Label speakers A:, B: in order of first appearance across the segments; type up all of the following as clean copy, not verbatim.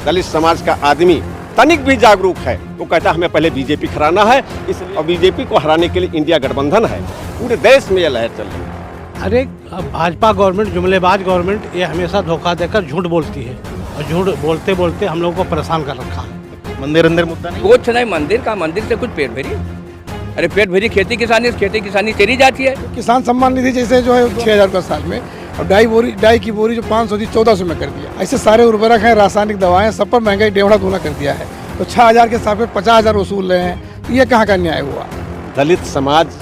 A: दलित समाज का आदमी तनिक भी जागरूक है तो कहता है हमें पहले बीजेपी हराना है, इसलिए और बीजेपी को हराने के लिए इंडिया गठबंधन है। पूरे देश में यह लहर चल रही है।
B: अरे भाजपा गवर्नमेंट, जुमलेबाज गवर्नमेंट, ये हमेशा धोखा देकर झूठ बोलती है और झूठ बोलते बोलते हम लोगों को परेशान कर रखा है।
C: मंदिर अंदर मुद्दा नहीं,
D: कुछ नहीं मंदिर का, मंदिर से कुछ पेट भरी। अरे पेट भरी खेती किसानी चली जाती है।
E: किसान सम्मान निधि जैसे जो है 6,000 का साल में, और डाई की बोरी जो 500 थी 1400 में कर दिया। ऐसे सारे उर्वरक हैं, रासायनिक दवाएं, सब पर महंगाई 1.5 गुना कर दिया है। तो 6,000 के साथ 50,000 वसूल रहे हैं, तो ये कहाँ का न्याय हुआ।
A: दलित समाज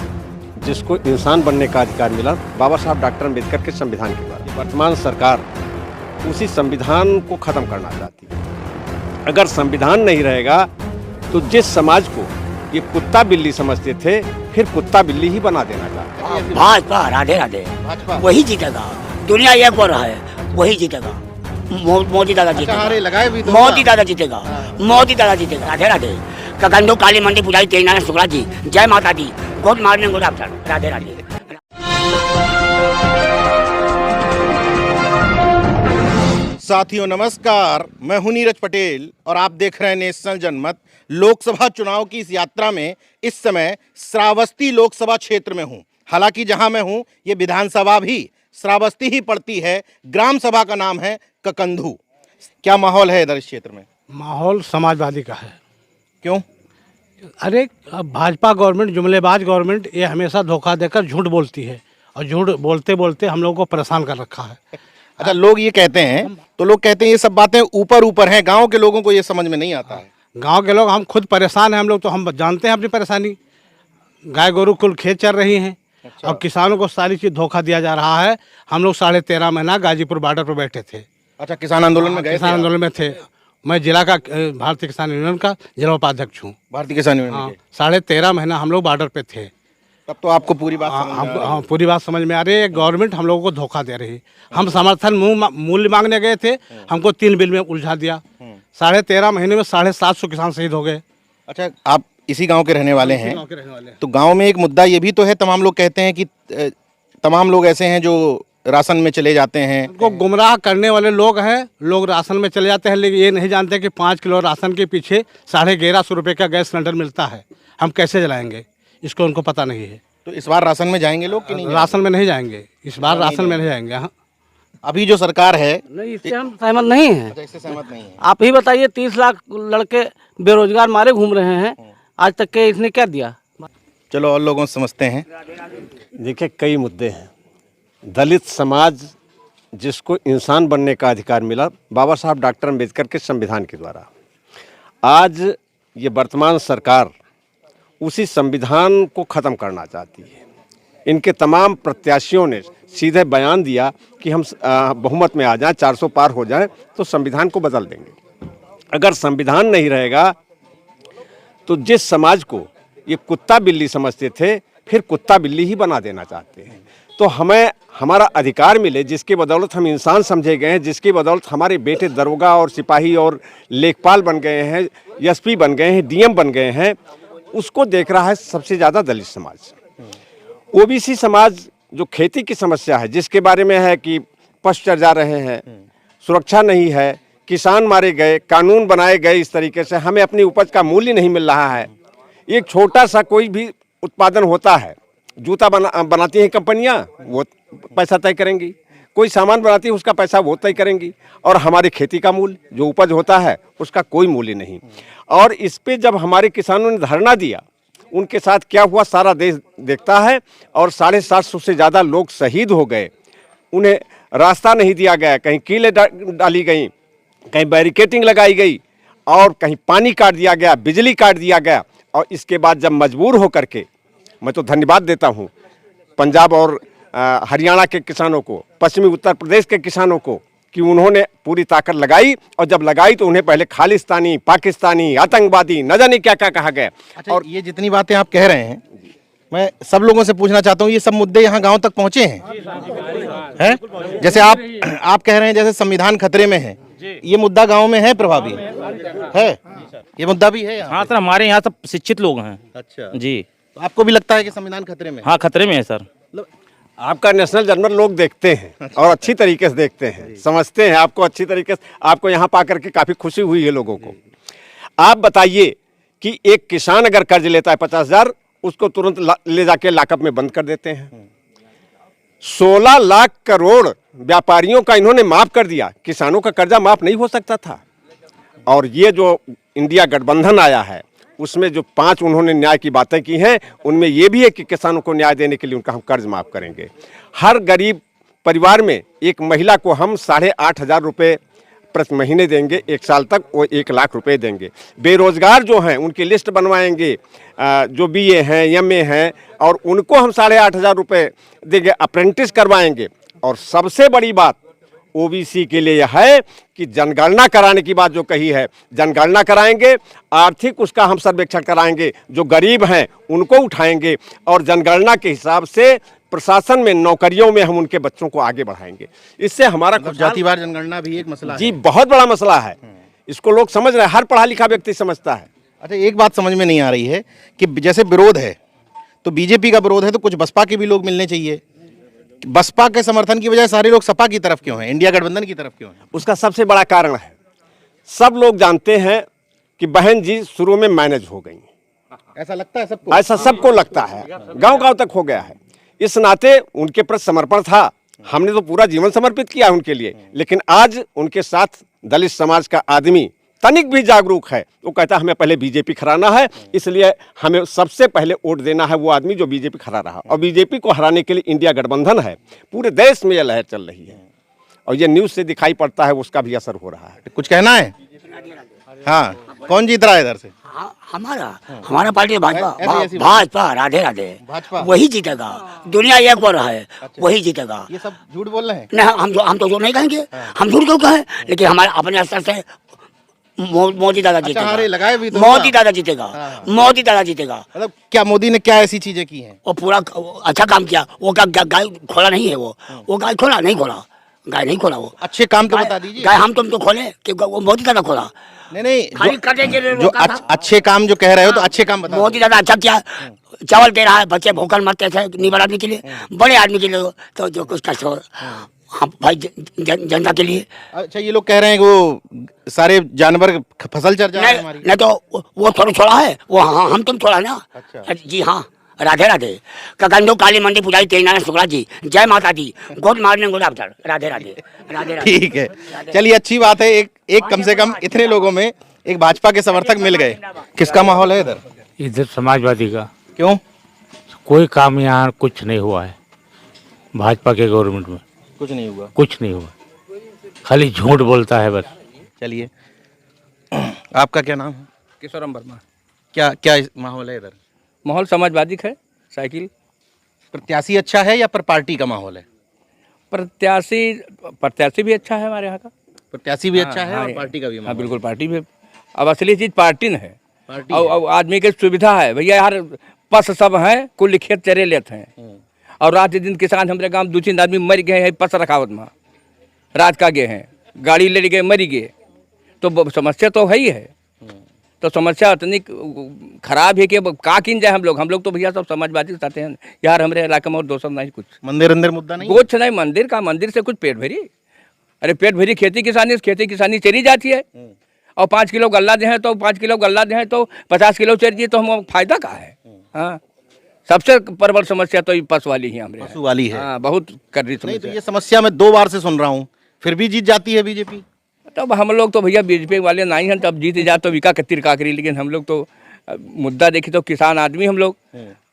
A: जिसको इंसान बनने का अधिकार मिला बाबा साहब डॉक्टर अम्बेडकर के संविधान के द्वारा, वर्तमान सरकार उसी संविधान को खत्म करना चाहती है। अगर संविधान नहीं रहेगा तो जिस समाज को ये कुत्ता बिल्ली समझते थे, फिर कुत्ता बिल्ली ही बना देना चाहते हैं।
F: भाजपा राधे राधे, वही जीतेगा। दुनिया एक हो रहा है, वही जीतेगा। मोदी दादा जीतेगा,
C: लगाए भी तो
F: मोदी दादा जीतेगा, मोदी दादा जीतेगा। राधे राधे। ककंदो काली मंदिर पुजारी तेजनारायण शुक्ला जी, जय माता दी। Good morning, good afternoon. Radhe Radhe.
C: साथियों नमस्कार, मैं हूं नीरज पटेल और आप देख रहे हैं नेशनल जनमत। लोकसभा चुनाव की इस यात्रा में इस समय श्रावस्ती लोकसभा क्षेत्र में हूं। हालांकि जहां मैं हूं ये विधानसभा भी श्रावस्ती ही पड़ती है। ग्राम सभा का नाम है ककंदू। क्या माहौल है इधर इस क्षेत्र में?
B: माहौल समाजवादी का है।
C: क्यों?
B: अरे भाजपा गवर्नमेंट, जुमलेबाज गवर्नमेंट, ये हमेशा धोखा देकर झूठ बोलती है और झूठ बोलते बोलते हम लोगों को परेशान कर रखा है।
C: अच्छा, लोग ये कहते हैं, तो लोग कहते हैं ये सब बातें ऊपर ऊपर हैं, गांव के लोगों को ये समझ में नहीं आता है।
B: गांव के लोग, हम खुद परेशान हैं। हम लोग तो हम जानते हैं अपनी परेशानी। गाय गोरु कुल खेत चल रही हैं।
C: अच्छा।
B: अब किसानों को सारी चीज़ धोखा दिया जा रहा है। हम लोग 13.5 महीना गाजीपुर बॉर्डर पर बैठे थे।
C: अच्छा, किसान आंदोलन में गए?
B: किसान आंदोलन में थे। मैं जिला का भारतीय किसान यूनियन का जिला उपाध्यक्ष हूँ।
C: भारतीय किसान यूनियन
B: हाँ,
C: के?
B: 13.5 महीना हम लोग बॉर्डर पे थे।
C: तब तो आपको पूरी बात समझ में आ रही है।
B: हाँ, पूरी बात समझ में आ रही है। गवर्नमेंट हम लोगों को धोखा दे रही है। हम समर्थन मूल्य मांगने गए थे, हमको 3 बिल में उलझा दिया। 13.5 महीने में 750 किसान शहीद हो गए।
C: अच्छा, आप इसी गांव के रहने वाले हैं?
B: गाँव के रहने वाले हैं।
C: तो गांव में एक मुद्दा ये भी तो है, तमाम लोग कहते हैं कि तमाम लोग ऐसे हैं जो राशन में चले जाते हैं।
B: उनको गुमराह करने वाले लोग हैं। लोग राशन में चले जाते हैं, लेकिन ये नहीं जानते कि 5 किलो राशन के पीछे 1150 रुपये का गैस सिलेंडर मिलता है। हम कैसे जलाएंगे, इसको उनको पता नहीं है।
C: तो इस बार राशन में जाएंगे लोग कि नहीं?
B: राशन में नहीं जाएंगे इस बार, राशन में नहीं जाएंगे। हाँ,
C: अभी जो सरकार है
G: नहीं, इससे हम सहमत नहीं हैं।
C: इससे सहमत नहीं है।
G: आप ही बताइए, 30 लाख लड़के बेरोजगार मारे घूम रहे हैं, आज तक के इसने क्या दिया?
C: चलो और लोगों से समझते हैं।
A: देखिए, कई मुद्दे हैं। दलित समाज जिसको इंसान बनने का अधिकार मिला बाबा साहब डॉक्टर अम्बेडकर के संविधान के द्वारा, आज ये वर्तमान सरकार उसी संविधान को ख़त्म करना चाहती है। इनके तमाम प्रत्याशियों ने सीधे बयान दिया कि हम बहुमत में आ जाएं, 400 पार हो जाएं तो संविधान को बदल देंगे। अगर संविधान नहीं रहेगा तो जिस समाज को ये कुत्ता बिल्ली समझते थे, फिर कुत्ता बिल्ली ही बना देना चाहते हैं। तो हमें हमारा अधिकार मिले, जिसकी बदौलत हम इंसान समझे गए हैं, जिसकी बदौलत हमारे बेटे दरोगा और सिपाही और लेखपाल बन गए हैं, एसपी बन गए हैं, डीएम बन गए हैं, उसको देख रहा है सबसे ज़्यादा दलित समाज। ओबीसी समाज जो खेती की समस्या है, जिसके बारे में है कि पशु चर जा रहे हैं, सुरक्षा नहीं है, किसान मारे गए, कानून बनाए गए इस तरीके से, हमें अपनी उपज का मूल्य नहीं मिल रहा है। एक छोटा सा कोई भी उत्पादन होता है, जूता बनाती हैं कंपनियां, वो पैसा तय करेंगी। कोई सामान बनाती है, उसका पैसा वो तय करेंगी। और हमारी खेती का मूल्य, जो उपज होता है, उसका कोई मूल्य नहीं। और इस पे जब हमारे किसानों ने धरना दिया, उनके साथ क्या हुआ सारा देश देखता है। और 750 से ज़्यादा लोग शहीद हो गए। उन्हें रास्ता नहीं दिया गया, कहीं कीलें डाली गई, कहीं बैरिकेटिंग लगाई गई, और कहीं पानी काट दिया गया, बिजली काट दिया गया। और इसके बाद जब मजबूर हो करके, मैं तो धन्यवाद देता हूँ पंजाब और हरियाणा के किसानों को, पश्चिमी उत्तर प्रदेश के किसानों को, कि उन्होंने पूरी ताकत लगाई। और जब लगाई तो उन्हें पहले खालिस्तानी, पाकिस्तानी, आतंकवादी, न जाने क्या क्या कहा गया।
C: अच्छा, और ये जितनी बातें आप कह रहे हैं, मैं सब लोगों से पूछना चाहता हूँ, ये सब मुद्दे यहाँ गांव तक पहुँचे हैं? जैसे आप कह रहे हैं जैसे संविधान खतरे में है, ये मुद्दा गांव में है प्रभावी है? ये मुद्दा भी है?
H: हाँ सर, हमारे यहाँ सब शिक्षित लोग हैं।
C: अच्छा
H: जी।
C: तो आपको भी लगता है कि संविधान खतरे में?
H: हाँ, खतरे में है सर।
A: आपका नेशनल जनमत लोग देखते हैं और अच्छी तरीके से देखते हैं, समझते हैं आपको अच्छी तरीके से। आपको यहाँ पा करके काफ़ी खुशी हुई है लोगों को। आप बताइए कि एक किसान अगर कर्ज लेता है 50,000, उसको तुरंत ले जाके लॉकअप में बंद कर देते हैं। 16 लाख करोड़ व्यापारियों का इन्होंने माफ़ कर दिया, किसानों का कर्जा माफ़ नहीं हो सकता था। और ये जो इंडिया गठबंधन आया है उसमें जो 5 उन्होंने न्याय की बातें की हैं, उनमें ये भी है कि किसानों को न्याय देने के लिए उनका हम कर्ज माफ़ करेंगे। हर गरीब परिवार में एक महिला को हम 8,500 रुपये प्रति महीने देंगे, 1 साल तक वो 1 लाख रुपए देंगे। बेरोजगार जो हैं उनकी लिस्ट बनवाएंगे, जो BA हैं MA हैं, और उनको हम 8,500 रुपये देंगे, अप्रेंटिस करवाएंगे। और सबसे बड़ी बात OBC के लिए यह है कि जनगणना कराने की बात जो कही है, जनगणना कराएंगे, आर्थिक उसका हम सर्वेक्षण कराएंगे, जो गरीब हैं उनको उठाएंगे और जनगणना के हिसाब से प्रशासन में नौकरियों में हम उनके बच्चों को आगे बढ़ाएंगे। इससे हमारा
C: जातिवार जनगणना भी एक मसला
A: जी
C: है।
A: बहुत बड़ा मसला है, इसको लोग समझ रहे हैं, हर पढ़ा लिखा व्यक्ति समझता है।
C: अच्छा, एक बात समझ में नहीं आ रही है कि जैसे विरोध है तो बीजेपी का विरोध है, तो कुछ बसपा के भी लोग मिलने चाहिए। बसपा के समर्थन की बजाय सारे लोग सपा की तरफ क्यों हैं, इंडिया गठबंधन की तरफ क्यों हैं?
A: उसका सबसे बड़ा कारण है, सब लोग जानते हैं कि बहन जी शुरू में मैनेज हो गई,
C: ऐसा लगता है सबको?
A: ऐसा सबको लगता है, गांव-गांव तक हो गया है। इस नाते उनके प्रति समर्पण था, हमने तो पूरा जीवन समर्पित किया है उनके लिए। लेकिन आज उनके साथ दलित समाज का आदमी तनिक भी जागरूक है, वो कहता है हमें पहले बीजेपी हराना है, इसलिए हमें सबसे पहले वोट देना है वो आदमी जो बीजेपी हरा रहा। और बीजेपी को हराने के लिए इंडिया गठबंधन है, पूरे देश में यह लहर चल रही है और ये न्यूज़ से दिखाई पड़ता है, उसका भी असर हो रहा है।
C: कुछ कहना है? हाँ, कौन जीत रहा है इधर से?
F: हमारा पार्टी भाजपा।
C: ऐसी
F: भाजपा, राधे राधे,
C: भाजपा
F: वही जीतेगा। दुनिया एक बोल रहा है, वही जीतेगा।
C: ये सब झूठ बोल रहे हैं?
F: नहीं, हम तो जो नहीं कहेंगे, हम झूठ क्यों कहें, लेकिन हमारे अपने स्तर से मोदी दादा जीतेगा।
C: अरे लगाए भी तो
F: मोदी दादा जीतेगा, मोदी दादा जीतेगा।
C: मतलब क्या मोदी ने क्या ऐसी चीजें की हैं?
F: वो पूरा अच्छा काम किया। वो गाय खोला नहीं है, वो गाय खोला नहीं खोला, गाय नहीं खोला। वो
C: अच्छे काम तो बता दीजिए।
F: गाय हम तुम तो खोले कि वो मोदी दादा खोला?
C: नहीं,
F: खाली कटे के लिए
C: जो
F: रोका था।
C: अच्छे काम जो कह रहे हो तो अच्छे काम बता।
F: मोदी दादा अच्छा किया, चावल दे रहा है, बच्चे भूखल मरते थे निबर आदमी के लिए, बड़े आदमी के लिए तो जो कुछ कष्ट हो, हम भाई जनता के लिए।
C: अच्छा, ये लोग कह रहे हैं कि वो सारे जानवर फसल चर जा रहे हैं हमारी।
F: नहीं तो वो थोड़ा छोड़ा है, वो हम तुम छोड़ा ना।
C: अच्छा।
F: जी हाँ, राधे राधे। ककंदो काली मंडी पुजारी तेनालीराम शुक्ला जी, जय माता दी, गोद मारने गुलाब जल, राधे राधे, राधे राधे।
C: ठीक है, चलिए अच्छी बात है। एक कम से कम इतने लोगों में एक भाजपा के समर्थक मिल गए। किसका माहौल है इधर?
H: इधर समाजवादी का।
C: क्यों?
H: कोई काम यहाँ कुछ नहीं हुआ है, भाजपा के गवर्नमेंट में
C: कुछ नहीं हुआ।
H: कुछ नहीं हुआ, खाली झूठ बोलता है बस।
C: चलिए, आपका क्या नाम है?
D: किशोरम वर्मा।
C: क्या माहौल है इधर?
D: माहौल समाजवादी है। साइकिल
C: प्रत्याशी अच्छा है या पर पार्टी का माहौल है?
D: प्रत्याशी भी अच्छा है हमारे यहाँ का।
C: प्रत्याशी भी अच्छा है
D: हाँ,
C: और पार्टी का भी
D: हाँ
C: माहौल।
D: बिल्कुल, पार्टी भी। अब असली चीज पार्टी न है,
C: पार्टी
D: और आदमी के सुविधा है भैया। यार पस सब हैं, कुल खेत चरे लेते हैं, और रात दिन किसान हमारे गांव 2-3 आदमी मर गए हैं पस रखावत में, रात का गए हैं, गाड़ी ले गए मरी गए, तो समस्या तो है ही है। तो समस्या इतनी खराब है कि अब का किन जाए हम लोग तो भैया सब समाजवादी चाहते हैं यार हमारे इलाके में, और दोस्तों नहीं कुछ
C: मंदिर अंदर मुद्दा नहीं?
D: कुछ नहीं, मंदिर से कुछ पेट भरी। अरे पेट भरी खेती किसानी चली जाती है, और 5 किलो गल्ला दे तो 5 किलो गल्ला दे तो 50 किलो चलिए, तो हम फायदा का है। हाँ, सबसे प्रबल समस्या तो ये पशु वाली ही हमारे
C: पशु वाली है।
D: हाँ, बहुत कर रही
C: नहीं, तो
D: समस्या।
C: ये समस्या मैं 2 बार से सुन रहा हूँ, फिर भी जीत जाती है बीजेपी।
D: तब हम लोग तो भैया बीजेपी वाले नहीं हैं, तब जीत जा तो विका कत्तिर काकरी, लेकिन हम लोग तो मुद्दा देखी तो किसान आदमी हम लोग,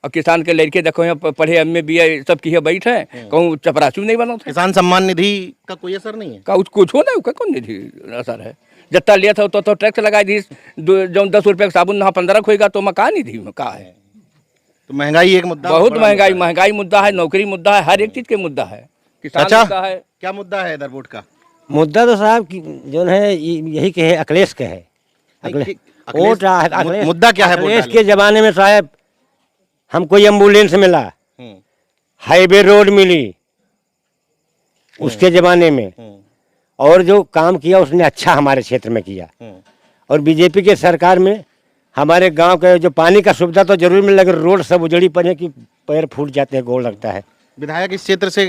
D: और किसान के लड़के देखो यहाँ पढ़े MA BA सब की बैठ है, कहूँ चपराचू नहीं बना।
C: किसान सम्मान निधि का कोई असर नहीं है?
D: कुछ हो नहीं, कौन निधि असर है? जितना लिया था तो टैक्स लगाई दी, जो 10 रुपये का साबुन नहा 15 खोएगा, तो मैं कहा निधि में कहा है?
C: तो महंगाई एक मुद्दा,
D: बहुत
C: बड़ा
D: महंगाई मुद्दा है, नौकरी मुद्दा है, हर एक चीज के मुद्दा है, किसान
C: अच्छा,
D: मुद्दा है।
C: क्या मुद्दा है इधर वोट का?
I: मुद्दा तो साहब जो है यही के है, अखिलेश के है। वोट
C: मुद्दा क्या है?
I: अखिलेश के जमाने में साहब हमको एम्बुलेंस मिला, हाईवे रोड मिली उसके जमाने में, और जो काम किया उसने अच्छा हमारे क्षेत्र में किया। और बीजेपी के सरकार में हमारे गांव के जो पानी का सुविधा तो जरूर मिल, लेकिन रोड सब उजड़ी पड़े कि पैर फूट जाते हैं, गोल लगता है।
C: विधायक इस क्षेत्र से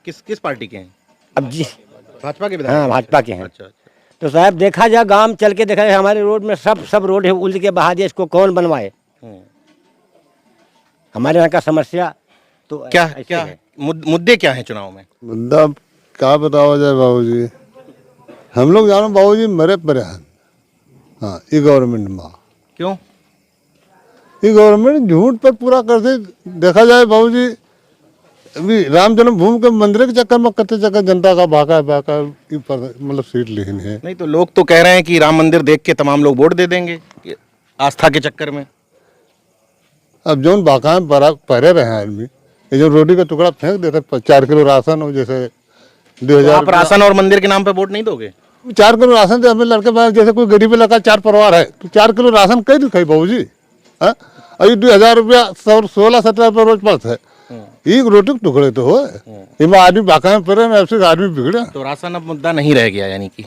C: किस किस पार्टी के हैं?
I: अब जी
C: भाजपा के विधायक?
I: हाँ भाजपा के हैं।
C: अच्छा अच्छा।
I: तो साहब देखा जाए गांव चल के देखा जाए हमारे रोड में सब रोड है उल्ट के बहा दिया, इसको कौन बनवाए? हमारे यहाँ का समस्या तो
C: क्या
I: ऐसे
C: क्या
I: है।
C: मुद्दे क्या हैं चुनाव में?
J: मुद्दा क्या बताओ जाए बाबूजी, हम लोग जानो बाबूजी मरे परे हैं। हाँ ये गवर्नमेंट में
C: क्यों?
J: ये गवर्नमेंट झूठ पर पूरा करते देखा जाए बाबूजी। अभी राम जन्मभूमि के मंदिर के चक्कर में कत्ते चक्कर जनता का भागा मतलब सीट लेनी है।
C: नहीं तो लोग तो कह रहे हैं कि राम मंदिर देख के तमाम लोग वोट दे देंगे कि आस्था के चक्कर में।
J: अब जो बाका में पहरे रहे हैं आदमी, ये जो रोटी का टुकड़ा फेंक देते 4 किलो राशन हो जैसे 2000
C: आप राशन और मंदिर के नाम पे वोट नहीं दोगे?
J: 4 किलो राशन तो हमें लड़के पास जैसे कोई गरीब लड़का 4 परिवार है तो 4 किलो राशन कई दिखाई बाबूजी। अभी 2000 रुपया 16-17 रुपये रोज पड़ता है, एक रोटी के टुकड़े तो हो इनमें आदमी बाका में पड़े ना, ऐसे आदमी बिगड़े।
C: तो राशन अब मुद्दा नहीं रह गया यानी कि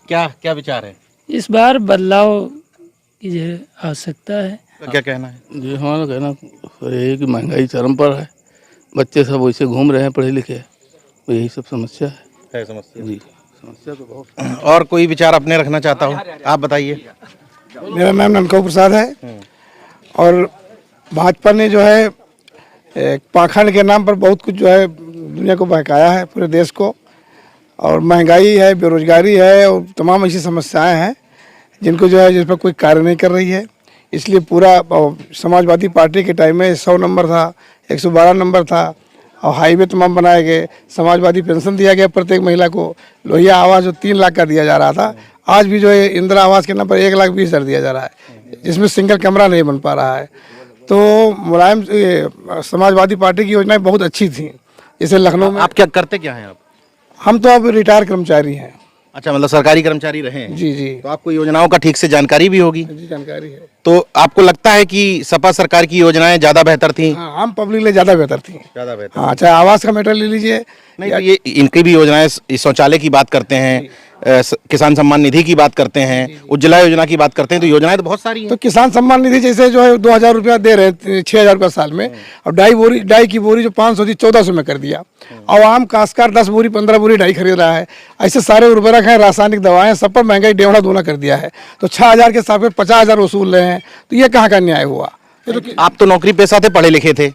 C: क्या क्या विचार है?
K: इस बार बदलाव की जो आवश्यकता है।
C: तो क्या कहना है?
G: जी हमारा कहना है कि महंगाई चरम पर है, बच्चे सब वैसे घूम रहे हैं पढ़े लिखे, तो यही सब समस्या है
C: समस्या
G: जी। समस्या तो बहुत।
C: और कोई विचार अपने रखना चाहता हूँ, आप बताइए।
E: मेरा नाम ननकौ प्रसाद है और भाजपा ने जो है एक पाखंड के नाम पर बहुत कुछ जो है दुनिया को बहकाया है, पूरे देश को। और महंगाई है, बेरोजगारी है और तमाम ऐसी समस्याएं हैं जिनको जो है जिस पर कोई कार्य नहीं कर रही है। इसलिए पूरा समाजवादी पार्टी के टाइम में 100 नंबर था, 112 नंबर था और हाईवे तमाम बनाए गए, समाजवादी पेंशन दिया गया प्रत्येक महिला को, लोहिया आवास जो 3 लाख का दिया जा रहा था, आज भी जो है इंदिरा आवास के नाम पर 1,20,000 दिया जा रहा है, जिसमें सिंगल कमरा नहीं बन पा रहा है। तो मुलायम समाजवादी पार्टी की योजनाएं बहुत अच्छी थी। जैसे लखनऊ में
C: आप क्या करते क्या हैं आप?
E: हम तो अब रिटायर कर्मचारी हैं।
C: अच्छा, मतलब सरकारी कर्मचारी रहे हैं?
E: जी जी
C: तो आपको योजनाओं का ठीक से जानकारी भी होगी?
E: जी जानकारी है।
C: तो आपको लगता है कि सपा सरकार की योजनाएं ज्यादा बेहतर थी?
E: हाँ, आम पब्लिक लिए ज़्यादा बेहतर थी।
C: ज्यादा बेहतर।
E: हाँ, चाहे आवास का मैटर ले लीजिए।
C: नहीं तो ये इनकी भी योजनाएं, शौचालय की बात करते हैं, किसान सम्मान निधि की बात करते हैं, उज्ज्वला योजना की बात करते हैं, तो योजनाएं तो बहुत सारी हैं।
E: तो किसान सम्मान निधि जैसे जो है 2,000 रुपया दे रहे हैं 6,000 रुपया साल में, और डाई की बोरी जो 500 थी 1400 में कर दिया। और आम काश्तकार 10 बोरी 15 बोरी डाई खरीद रहा है। ऐसे सारे उर्वरक हैं, रासायनिक दवाएं, सब पर महंगाई डेढ़ा दूना कर दिया है। तो 6,000 के साथ 50,000 वसूल रहे हैं, तो ये कहाँ का न्याय हुआ?
C: आप तो नौकरी पेशा थे, पढ़े लिखे थे,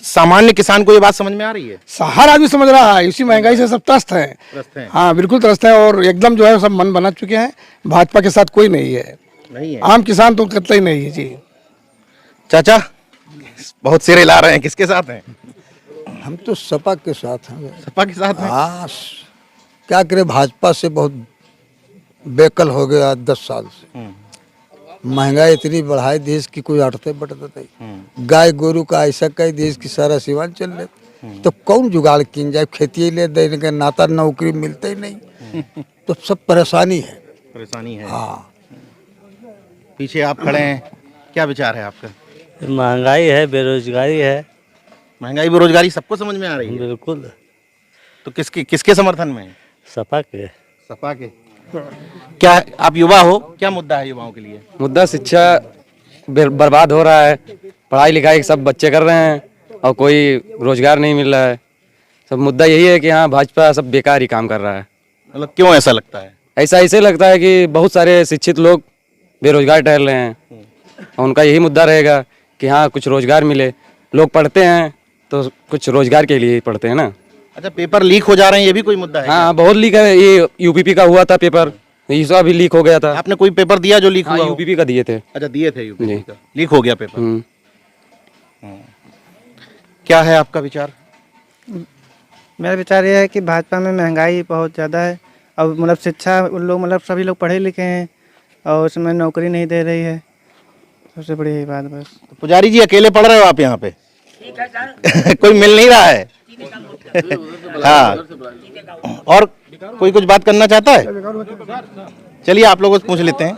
C: सामान्य किसान को ये बात समझ में आ रही है?
E: हर आदमी समझ रहा है, इसी महंगाई से सब त्रस्त हैं। हाँ बिल्कुल त्रस्त हैं और एकदम जो है सब मन बना चुके हैं। भाजपा के साथ कोई नहीं है,
C: नहीं है।
E: आम किसान तो कतई नहीं है जी।
C: चाचा बहुत सिरे ला रहे हैं, किसके साथ हैं?
L: हम तो सपा के साथ हैं।
C: सपा के साथ हैं?
L: हाँ, क्या करे, भाजपा से बहुत बेकल हो गया 10 साल से। महंगाई इतनी बढ़ाई देश की, कोई अटते बटते नहीं। गाय गोरू का ऐसा कई देश की सारा सीमान चल रहे, तो कौन जुगाड़ किन जाए? खेती ले देने के नाता नौकरी मिलते ही नहीं, तो सब परेशानी है।
C: परेशानी है।
L: हाँ,
C: पीछे आप खड़े हैं, क्या विचार है आपका?
K: महंगाई है, बेरोजगारी है।
C: महंगाई बेरोजगारी सबको समझ में आ रही है?
K: बिल्कुल।
C: तो किसके समर्थन में है?
K: सपा के।
C: सपा के। क्या आप युवा हो, क्या मुद्दा है युवाओं के लिए?
D: मुद्दा शिक्षा बर्बाद हो रहा है, पढ़ाई लिखाई सब बच्चे कर रहे हैं और कोई रोजगार नहीं मिल रहा है। सब मुद्दा यही है कि हाँ भाजपा सब बेकार ही काम कर रहा है।
C: मतलब क्यों ऐसा लगता है?
D: ऐसा इससे लगता है कि बहुत सारे शिक्षित लोग बेरोजगार टहल रहे हैं और उनका यही मुद्दा रहेगा कि हाँ कुछ रोजगार मिले। लोग पढ़ते हैं तो कुछ रोजगार के लिए पढ़ते हैं ना।
C: अच्छा, पेपर लीक हो जा रहे हैं, ये भी कोई मुद्दा है?
D: हाँ बहुत लीक है, ये यूपीपी का हुआ था पेपर, इसका भी लीक हो गया था।
C: आपने कोई पेपर दिया जो लीक हुआ?
D: यूपीपी का दिए थे।
C: अच्छा, दिए थे यूपीपी का, लीक हो गया पेपर। क्या है आपका विचार?
K: मेरा विचार ये है कि भाजपा में महंगाई बहुत ज़्यादा है और मतलब शिक्षा उन लोग मतलब सभी लोग पढ़े लिखे हैं और उसमें नौकरी नहीं दे रही है, सबसे बड़ी यही बात बस।
C: तो पुजारी जी अकेले पढ़ रहे हो आप यहाँ पे? कोई मिल नहीं रहा है? हाँ, और कोई कुछ बात करना चाहता है? चलिए आप लोगों से पूछ लेते हैं,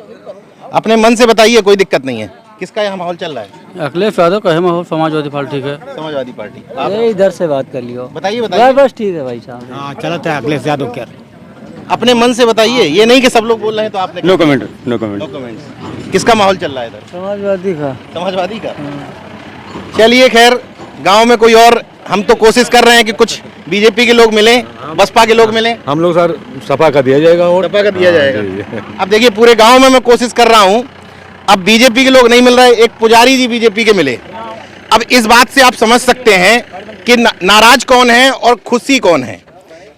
C: अपने मन से बताइए, कोई दिक्कत नहीं है। किसका यहाँ माहौल चल रहा है?
G: अखिलेश यादव का है माहौल, समाजवादी पार्टी का।
C: समाजवादी पार्टी।
K: ये इधर से बात कर लियो।
C: बताइए बताइए।
K: बस ठीक है भाई साहब।
B: हाँ चलते हैं अखिलेश यादव क्या।
C: अपने मन से बताइए, ये नहीं कि सब लोग बोल रहे हैं तो आपने।
D: No comment, no comment.
C: No comment. किसका माहौल चल रहा है इधर?
K: समाजवादी का।
C: समाजवादी का। चलिए खैर, गांव में कोई और हम तो कोशिश कर रहे हैं कि कुछ बीजेपी के लोग मिले, बसपा के लोग मिले।
J: हम लोग सर सपा का दिया जाएगा और
C: सपा का दिया जाएगा। अब देखिए पूरे गांव में मैं कोशिश कर रहा हूं, अब बीजेपी के लोग नहीं मिल रहे, एक पुजारी जी बीजेपी के मिले। अब इस बात से आप समझ सकते हैं कि नाराज कौन है और खुशी कौन है।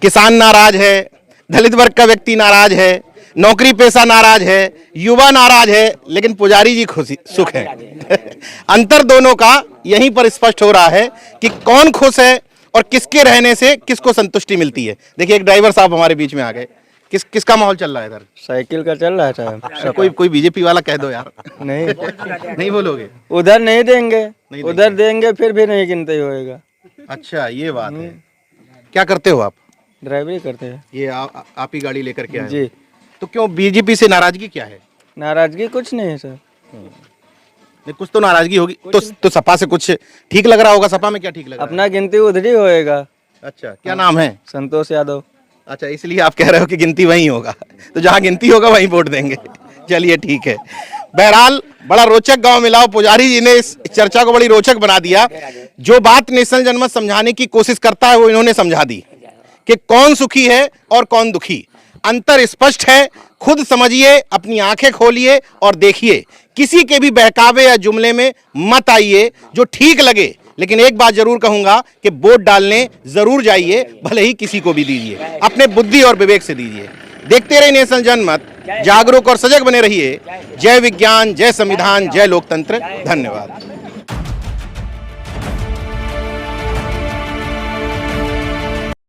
C: किसान नाराज है, दलित वर्ग का व्यक्ति नाराज है, नौकरी पेशा नाराज है, युवा नाराज है, लेकिन पुजारी जी खुशी सुख है। अंतर दोनों का यहीं पर स्पष्ट हो रहा है कि कौन खुश है और किसके रहने से किसको संतुष्टि मिलती है। देखिए एक ड्राइवर साहब हमारे बीच में आ गए। किसका माहौल चल रहा है इधर?
K: साइकिल का चल रहा है साहब।
C: कोई बीजेपी वाला कह दो यार।
K: नहीं
C: नहीं बोलोगे?
K: उधर नहीं देंगे, उधर देंगे फिर भी नहीं गिनती होएगा।
C: अच्छा ये बात है। क्या करते हो आप?
K: ड्राइवरी करते हैं।
C: ये आप ही गाड़ी लेकर के आए
K: जी।
C: तो क्यों बीजेपी से नाराजगी क्या है?
K: नाराजगी कुछ नहीं है सर।
C: नहीं कुछ तो नाराजगी होगी। तो सपा से कुछ ठीक लग रहा होगा। सपा में क्या ठीक लग रहा है?
K: अपना गिनती उधर ही होएगा।
C: अच्छा क्या नाम है?
K: संतोष यादव।
C: अच्छा इसलिए आप कह रहे हो कि गिनती वहीं होगा, तो जहां गिनती होगा वहीं वोट देंगे। चलिए ठीक है। बहरहाल बड़ा रोचक गांव मिलाओ, पुजारी जी ने इस चर्चा को बड़ी रोचक बना दिया। जो बात नेशनल जनमत समझाने की कोशिश करता है वो इन्होंने समझा दी कि कौन सुखी है और कौन दुखी। अंतर स्पष्ट है, खुद समझिए, अपनी आंखें खोलिए और देखिए। किसी के भी बहकावे या जुमले में मत आइए। जो ठीक लगे, लेकिन एक बात जरूर कहूंगा कि वोट डालने जरूर जाइए, भले ही किसी को भी दीजिए, अपने बुद्धि और विवेक से दीजिए। देखते रहिए नेशनल जनमत, जागरूक और सजग बने रहिए। जय विज्ञान, जय संविधान, जय लोकतंत्र। धन्यवाद।